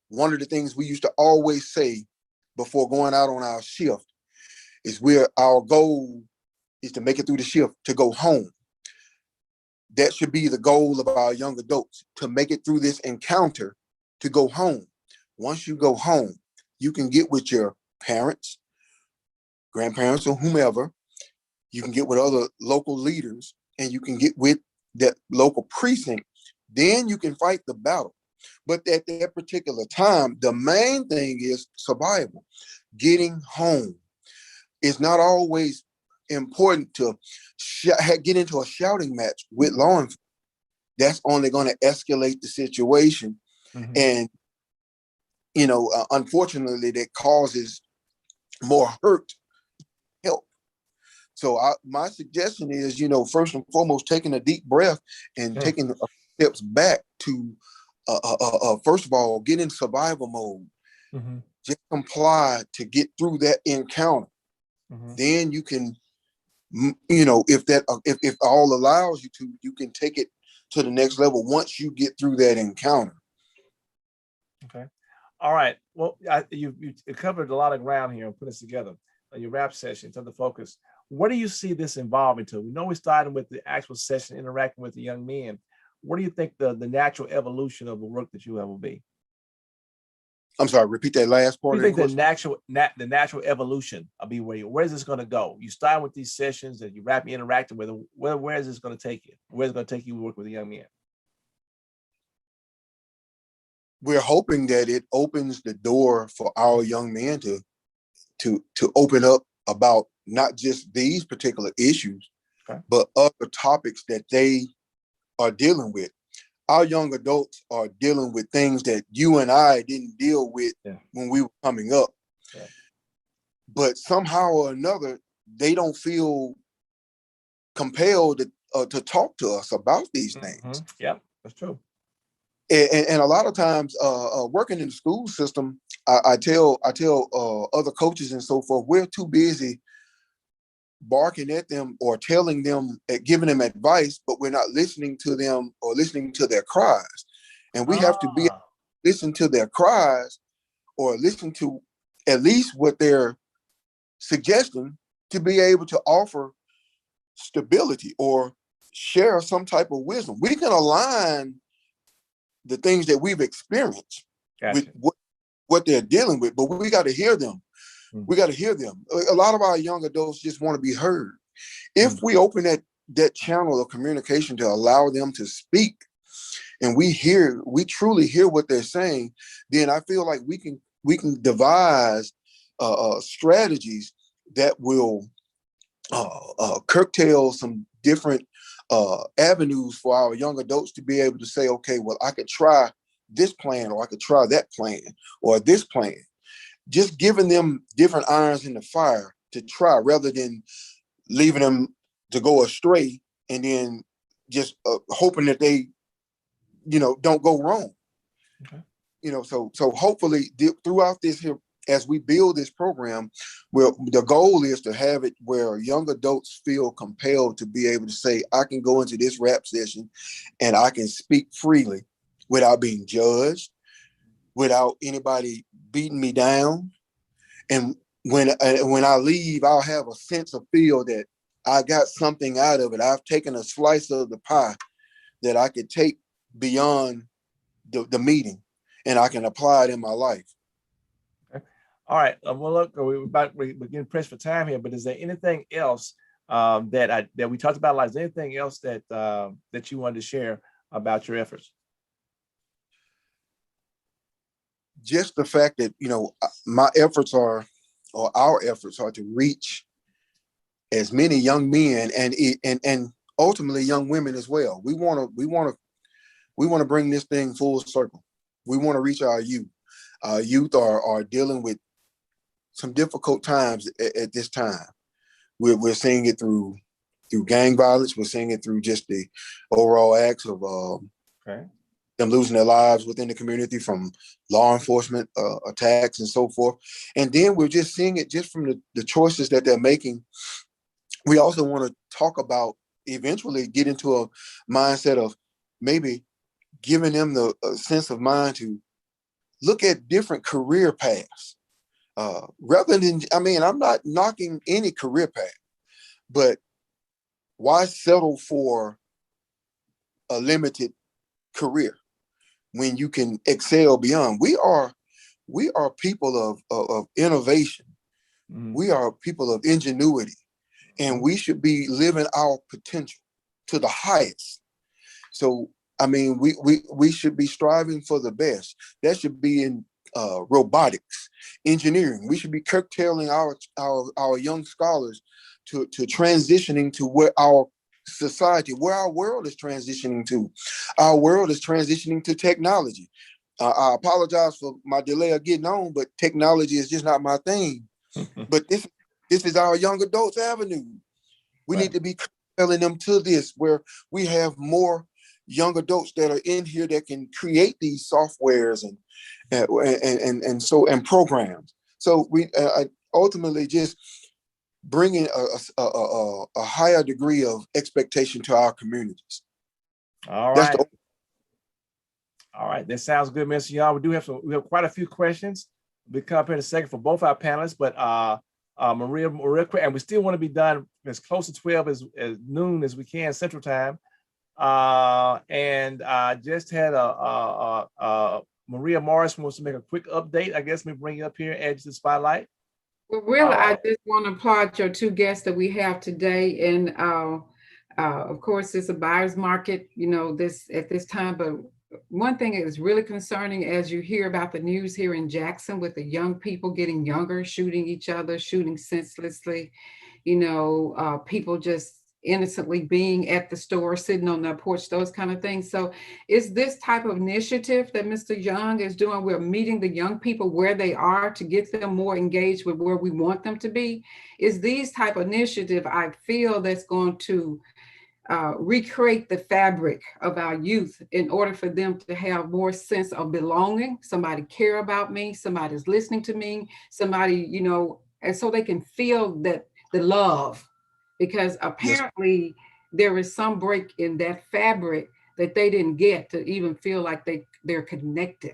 one of the things we used to always say before going out on our shift is our goal is to make it through the shift to go home. That should be the goal of our young adults, to make it through this encounter to go home. Once you go home, you can get with your parents, grandparents, or whomever. You can get with other local leaders, and you can get with that local precinct. Then you can fight the battle. But at that particular time, the main thing is survival. Getting home. It's not always important to get into a shouting match with law enforcement. That's only going to escalate the situation. And, unfortunately, that causes more hurt. Help. So my suggestion is, first and foremost, taking a deep breath and taking steps back to, first of all, get in survival mode. Just comply to get through that encounter. Then you can, if all allows you to, you can take it to the next level once you get through that encounter. Okay. All right. Well, you covered a lot of ground here and put us together on your wrap session to the focus. What do you see this evolving to? We know we started with the actual session interacting with the young men. What do you think the natural evolution of the work that you have will be? I'm sorry, repeat that last What part do of you the think question. the natural evolution of BWay? Where is this going to go? You start with these sessions and you rapidly interacting with them. Where is this going to take you? Where is it going to take you to work with the young men? We're hoping that it opens the door for our young men to open up about not just these particular issues, Okay. but other topics that they are dealing with. Our young adults are dealing with things that you and I didn't deal with when we were coming up. Yeah. But somehow or another, they don't feel compelled to talk to us about these things. Yep, that's true. And a lot of times, working in the school system, I tell other coaches and so forth, we're too busy barking at them or telling them, giving them advice, but we're not listening to them or listening to their cries. And we have to be listen to their cries or listen to at least what they're suggesting to be able to offer stability or share some type of wisdom. We can align the things that we've experienced with what they're dealing with, but we got to hear them. We got to hear them. A lot of our young adults just want to be heard. If we open that channel of communication to allow them to speak, and we truly hear what they're saying, then I feel like we can devise strategies that will curtail some different avenues for our young adults to be able to say, okay, well, I could try this plan, or I could try that plan, or this plan. Just giving them different irons in the fire to try, rather than leaving them to go astray and then just hoping that they, don't go wrong. Okay. So hopefully throughout this here, as we build this program, well, the goal is to have it where young adults feel compelled to be able to say, I can go into this rap session and I can speak freely without being judged, without anybody beating me down. And when I leave, I'll have a sense of feel that I got something out of it. I've taken a slice of the pie that I could take beyond the meeting, and I can apply it in my life. Okay. All right. Well, look, we're getting pressed for time here, but is there anything else that we talked about? Like, is there anything else that you wanted to share about your efforts? Just the fact that, my efforts or our efforts are to reach as many young men and ultimately young women as well. We want to bring this thing full circle. We want to reach our youth. Our youth are dealing with some difficult times at this time. We're seeing it through gang violence. We're seeing it through just the overall acts of them losing their lives within the community from law enforcement attacks and so forth. And then we're just seeing it just from the choices that they're making. We also want to talk about eventually get into a mindset of maybe giving them the sense of mind to look at different career paths. Rather than, I'm not knocking any career path, but why settle for a limited career when you can excel beyond? We are people of innovation. We are people of ingenuity, and we should be living our potential to the highest. So, we should be striving for the best. That should be in robotics, engineering. We should be curtailing our young scholars to transitioning to where our society, where our world is transitioning to. Our world is transitioning to technology. I apologize for my delay of getting on, but technology is just not my thing. But this is our young adults avenue. We need to be telling them to this, where we have more young adults that are in here that can create these softwares and programs. So we ultimately just bringing a higher degree of expectation to our communities. All right. All right. That sounds good, Mr. Young. We have quite a few questions. We'll come up in a second for both our panelists, but Maria, real quick, and we still want to be done as close to 12 as noon as we can Central Time. And I just had Maria Morris wants to make a quick update. I guess we bring you up here, add you to the spotlight. Well, really, I just want to applaud your two guests that we have today. And of course, it's a buyer's market, this at this time. But one thing that is really concerning as you hear about the news here in Jackson with the young people getting younger, shooting each other, shooting senselessly, people just innocently being at the store, sitting on their porch, those kind of things. So is this type of initiative that Mr. Young is doing, we're meeting the young people where they are to get them more engaged with where we want them to be, is these type of initiative, I feel that's going to recreate the fabric of our youth in order for them to have more sense of belonging. Somebody care about me, somebody's listening to me, somebody, and so they can feel that the love, because apparently there is some break in that fabric that they didn't get to even feel like they're connected.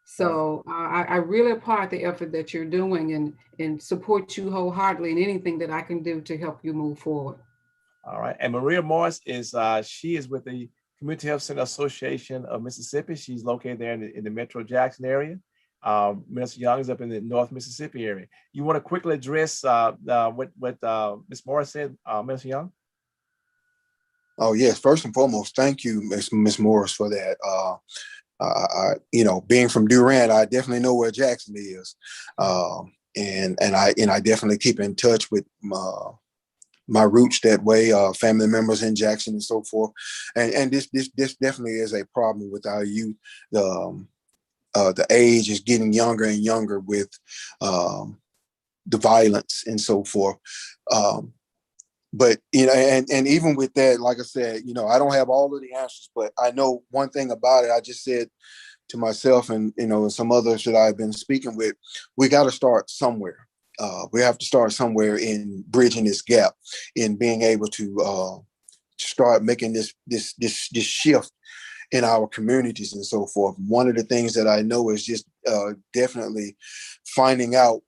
So I really applaud the effort that you're doing and support you wholeheartedly in anything that I can do to help you move forward. All right. And Maria Morris she is with the Community Health Center Association of Mississippi. She's located there in the Metro Jackson area. Mr. Young is up in the North Mississippi area. You want to quickly address what Ms. Morris said, Mr. Young? Oh yes, first and foremost, thank you, Ms. Morris, for that. Being from Durant, I definitely know where Jackson is, and I definitely keep in touch with my roots that way, family members in Jackson and so forth. And this definitely is a problem with our youth. The age is getting younger and younger with the violence and so forth. But, and even with that, like I said, I don't have all of the answers, but I know one thing about it. I just said to myself and, some others that I've been speaking with, we got to start somewhere. We have to start somewhere in bridging this gap, in being able to start making this shift in our communities and so forth. One of the things that I know is just definitely finding out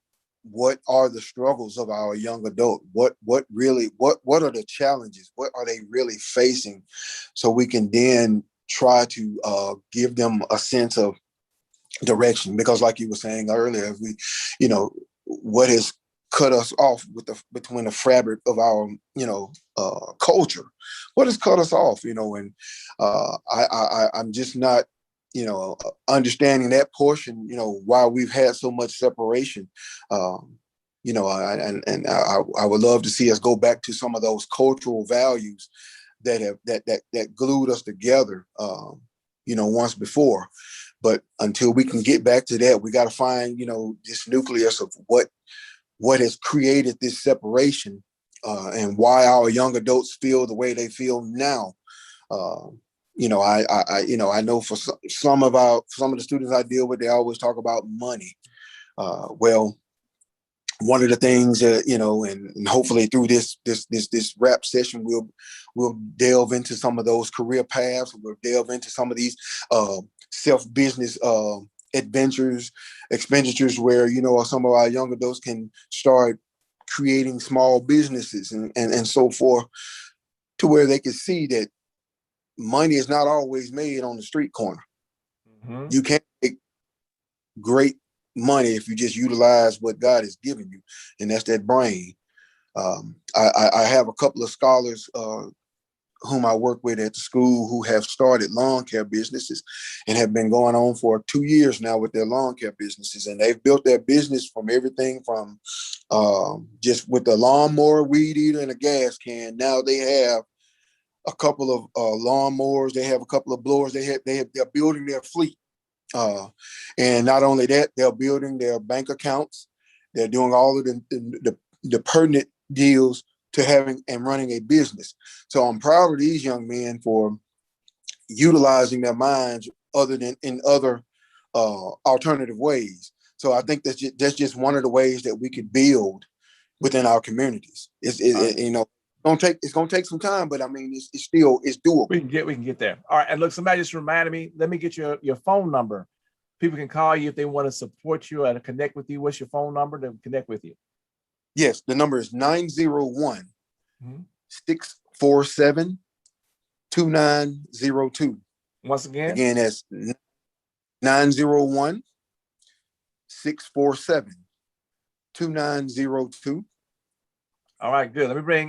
what are the struggles of our young adult, what are the challenges, what are they really facing, so we can then try to give them a sense of direction. Because like you were saying earlier, what has cut us off between the fabric of our culture, what has cut us off, and I'm just not understanding that portion, why we've had so much separation. I would love to see us go back to some of those cultural values that glued us together once before. But until we can get back to that, we got to find this nucleus of what has created this separation, and why our young adults feel the way they feel now. I know for some of the students I deal with, they always talk about money. Well, one of the things that, and hopefully through this rap session, we'll delve into some of those career paths. We'll delve into some of these self-business expenditures where, some of our young adults can start creating small businesses and so forth, to where they can see that money is not always made on the street corner. Mm-hmm. You can't make great money if you just utilize what God has given you, and that's that brain. I have a couple of scholars whom I work with at the school who have started lawn care businesses and have been going on for 2 years now with their lawn care businesses. And they've built their business from everything from just with the lawnmower, weed eater, and a gas can. Now they have a couple of lawnmowers. They have a couple of blowers. They're building their fleet. And not only that, they're building their bank accounts. They're doing all of the pertinent deals to having and running a business. So I'm proud of these young men for utilizing their minds other than in other alternative ways. So I think that's just one of the ways that we could build within our communities. It's gonna take some time, but I mean, it's doable. We can get there. All right. And look, somebody just reminded me, let me get your phone number. People can call you if they want to support you and connect with you. What's your phone number to connect with you? Yes, the number is 901-647-2902. Once again? Again, that's 901-647-2902. All right, good. Let me bring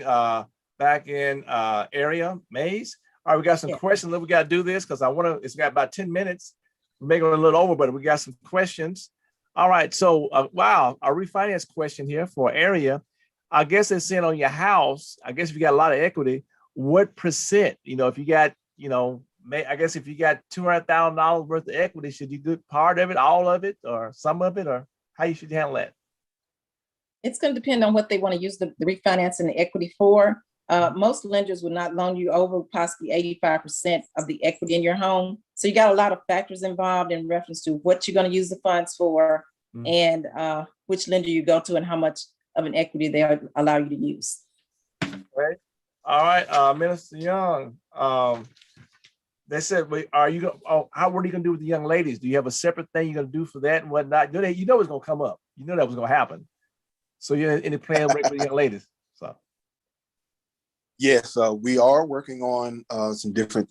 back in Area Mays. All right, we got some questions. We got to do this because it's got about 10 minutes. We're making it a little over, but we got some questions. All right, so wow, a refinance question here for Area. I guess it's saying on your house, I guess if you got a lot of equity, what percent, if you got, I guess if you got $200,000 worth of equity, should you do part of it, all of it, or some of it, or how you should handle that? It's going to depend on what they want to use the refinance and the equity for. Most lenders will not loan you over possibly 85% of the equity in your home. So you got a lot of factors involved in reference to what you're going to use the funds for, and which lender you go to and how much of an equity they allow you to use. Right. All right, Minister Young. They said, what are you going to do with the young ladies? Do you have a separate thing you're going to do for that and whatnot? You know it's going to come up. You know that was going to happen. So you're in the plan with the young ladies. So yes, we are working on some different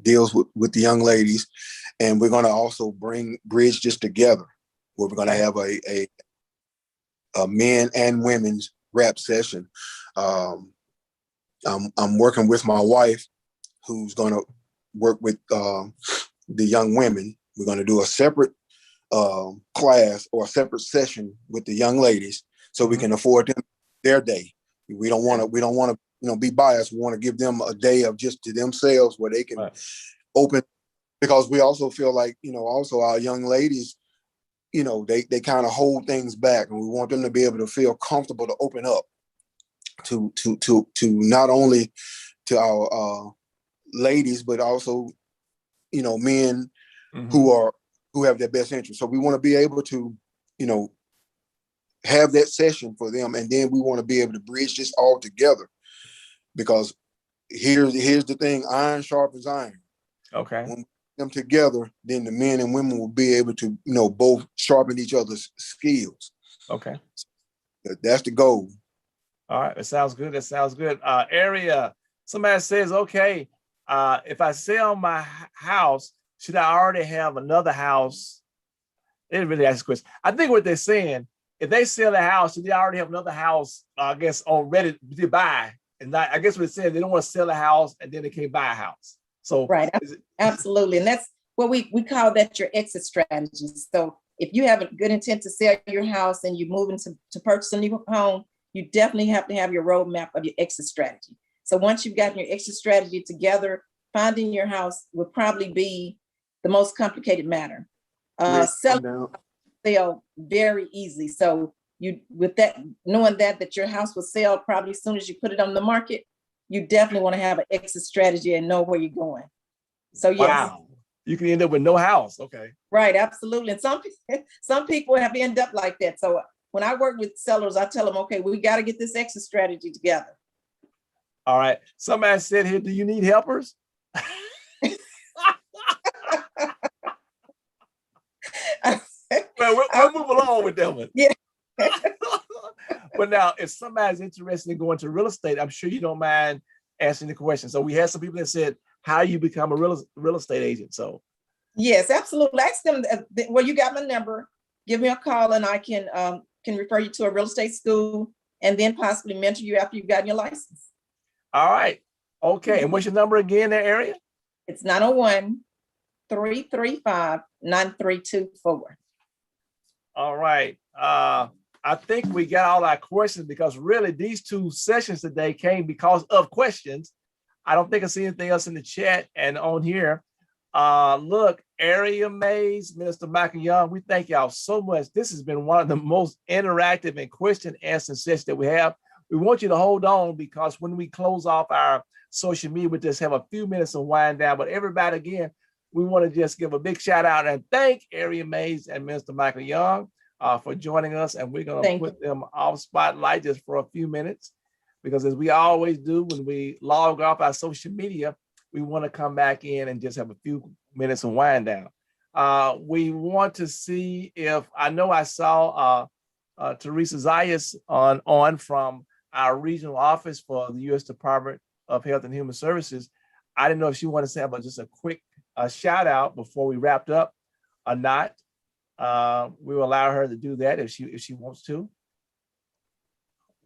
deals with the young ladies, and we're going to also bridge this together, where we're going to have a men and women's rap session. I'm working with my wife, who's going to work with the young women. We're going to do a separate class or a separate session with the young ladies, so we can afford them their day. We don't want to be biased. We want to give them a day of just to themselves where they can open, because we also feel like, also our young ladies, they kind of hold things back, and we want them to be able to feel comfortable to open up to not only to our ladies, but also, men who have their best interest. So we want to be able to, have that session for them. And then we want to be able to bridge this all together, because here's the thing, iron sharpens iron. Okay. When we put them together, then the men and women will be able to, both sharpen each other's skills. Okay. That's the goal. All right. That sounds good. Area, somebody says, okay, if I sell my house, should I already have another house? They didn't really ask this question. I think what they're saying, if they sell the house, should they already have another house, I guess, already to buy? And not, I guess what it's saying, they don't want to sell a house and then they can't buy a house. So right, absolutely. And that's what we call that your exit strategy. So if you have a good intent to sell your house and you're moving to purchase a new home, you definitely have to have your roadmap of your exit strategy. So once you've gotten your exit strategy together, finding your house would probably be the most complicated matter. Sell very easily. So you, with that, knowing that your house will sell probably as soon as you put it on the market, you definitely want to have an exit strategy and know where you're going. So yes. Wow. You can end up with no house. Okay. Right, absolutely. And some people have ended up like that. So when I work with sellers, I tell them, okay, we got to get this exit strategy together. All right. Somebody said here, do you need helpers? Well, we'll move along with that one. Yeah. But now, if somebody's interested in going to real estate, I'm sure you don't mind answering the question. So we had some people that said, how you become a real estate agent. So yes, absolutely. Ask them, well, you got my number. Give me a call and I can refer you to a real estate school and then possibly mentor you after you've gotten your license. All right. Okay. And what's your number again, that area? It's 901-335-9324. All right. I think we got all our questions, because really these two sessions today came because of questions. I don't think I see anything else in the chat and on here. Look, Area Mays, Minister Michael Young, we thank y'all so much. This has been one of the most interactive and question answer sessions that we have. We want you to hold on, because when we close off our social media, we just have a few minutes of wind down. But everybody, again, we want to just give a big shout out and thank Area Mays and Minister Michael Young for joining us. And we're going to put them off spotlight just for a few minutes, because as we always do when we log off our social media, we want to come back in and just have a few minutes of wind down. We want to see if, I know I saw Teresa Zayas on from our regional office for the U.S. Department of Health and Human Services. I didn't know if she wanted to have just a quick shout out before we wrapped up. or not, we will allow her to do that if she wants to.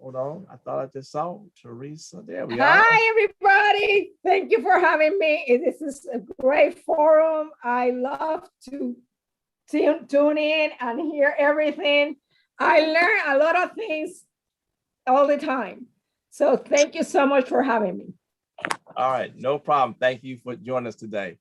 Hold on, I thought I just saw Teresa. There we are. Hi, everybody. Thank you for having me. This is a great forum. I love to tune in and hear everything. I learn a lot of things all the time. So thank you so much for having me. All right, no problem. Thank you for joining us today.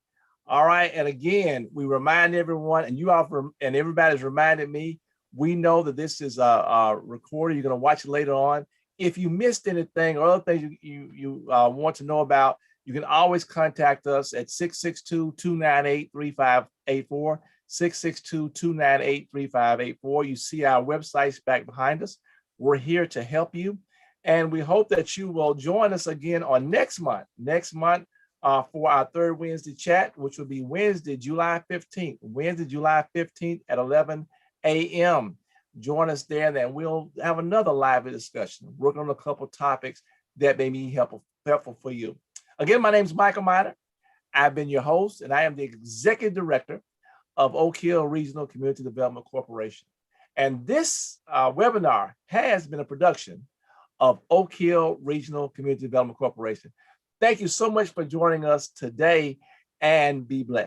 All right, and again, we remind everyone, and you all, and everybody's reminded me, we know that this is a recording. You're going to watch it later on. If you missed anything or other things you want to know about, you can always contact us at 662-298-3584, 662-298-3584. You see our websites back behind us. We're here to help you. And we hope that you will join us again on next month for our third Wednesday chat, which will be Wednesday, July 15th, at 11 a.m. Join us there, and then we'll have another lively discussion, working on a couple of topics that may be helpful for you. Again, my name is Michael Miner. I've been your host, and I am the Executive Director of Oak Hill Regional Community Development Corporation. And this webinar has been a production of Oak Hill Regional Community Development Corporation. Thank you so much for joining us today, and be blessed.